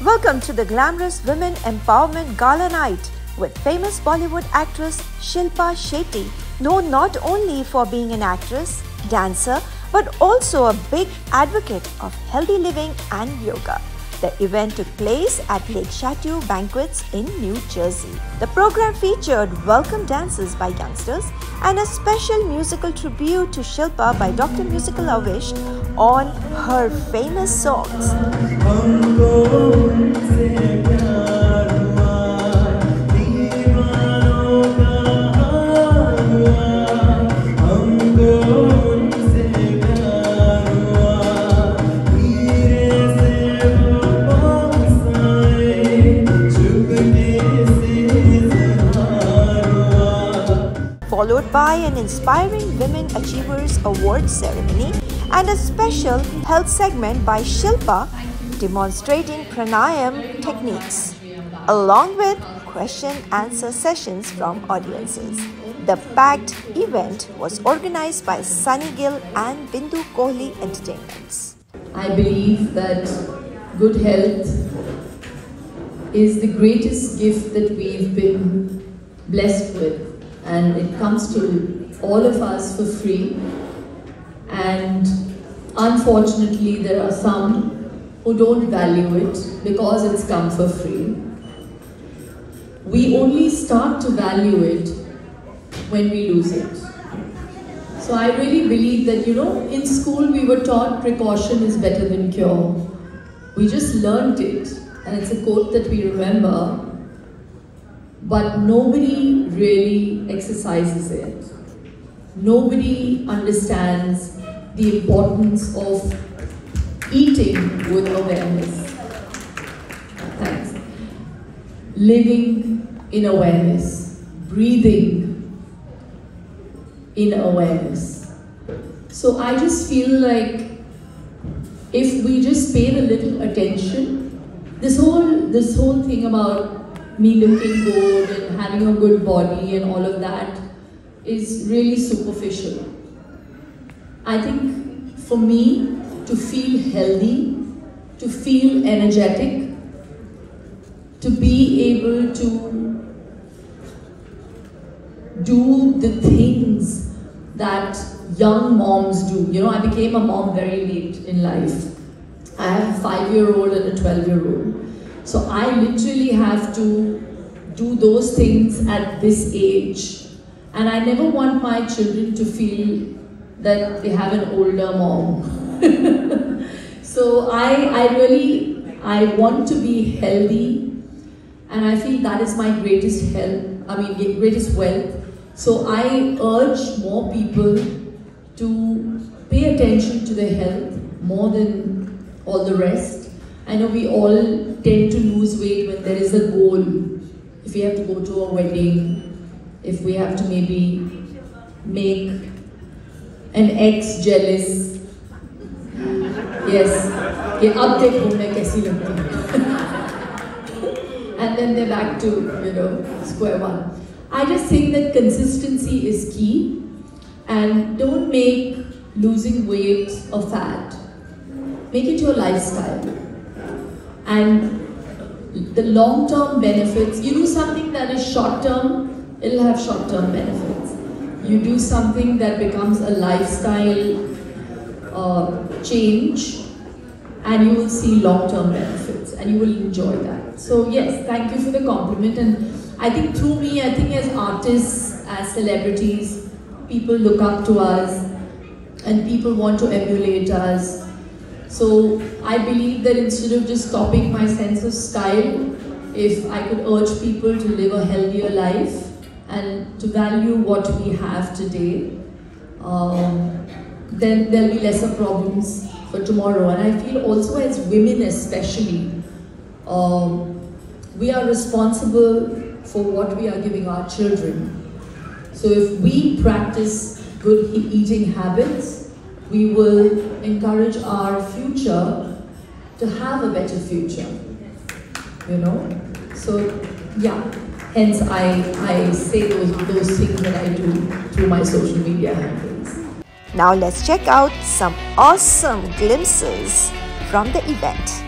Welcome to the glamorous Women Empowerment Gala Night with famous Bollywood actress Shilpa Shetty, known not only for being an actress, dancer, but also a big advocate of healthy living and yoga. The event took place at Lake Chateau Banquets in New Jersey. The program featured welcome dances by youngsters and a special musical tribute to Shilpa by Dr. Musical Avish on her famous songs. Followed by an inspiring Women Achievers Award ceremony and a special health segment by Shilpa demonstrating pranayam techniques, along with question-answer sessions from audiences. The packed event was organized by Sunny Gill and Bindu Kohli Entertainments. I believe that good health is the greatest gift that we've been blessed with. And it comes to all of us for free, and unfortunately there are some who don't value it because it's come for free. We only start to value it when we lose it. So I really believe that, in school we were taught precaution is better than cure. We just learned it, and it's a quote that we remember. But nobody really exercises it. Nobody understands the importance of eating with awareness. Thanks. Living in awareness. Breathing in awareness. So I just feel like if we just paid a little attention, this whole thing about me looking good and having a good body and all of that is really superficial. I think for me to feel healthy, to feel energetic, to be able to do the things that young moms do. I became a mom very late in life. I have a 5-year-old and a 12-year-old. So I literally have to do those things at this age. And I never want my children to feel that they have an older mom. So I want to be healthy, and I feel that is my greatest greatest wealth. So I urge more people to pay attention to their health more than all the rest. I know we all tend to lose weight when there is a goal. If we have to go to a wedding, if we have to maybe make an ex jealous. Yes, ab dekho main kaisi lagti hu. And then they're back to, square one. I just think that consistency is key, and don't make losing weight a fad. Make it your lifestyle. And the long-term benefits, you do something that is short-term, it'll have short-term benefits. You do something that becomes a lifestyle change, and you will see long-term benefits, and you will enjoy that. So yes, thank you for the compliment. And I think through me, as artists, as celebrities, people look up to us, and people want to emulate us. So I believe that instead of just copying my sense of style, if I could urge people to live a healthier life and to value what we have today, then there'll be lesser problems for tomorrow. And I feel also as women especially, we are responsible for what we are giving our children. So if we practice good eating habits, we will encourage our future to have a better future, So yeah, hence I say those things that I do through my social media handles. Now let's check out some awesome glimpses from the event.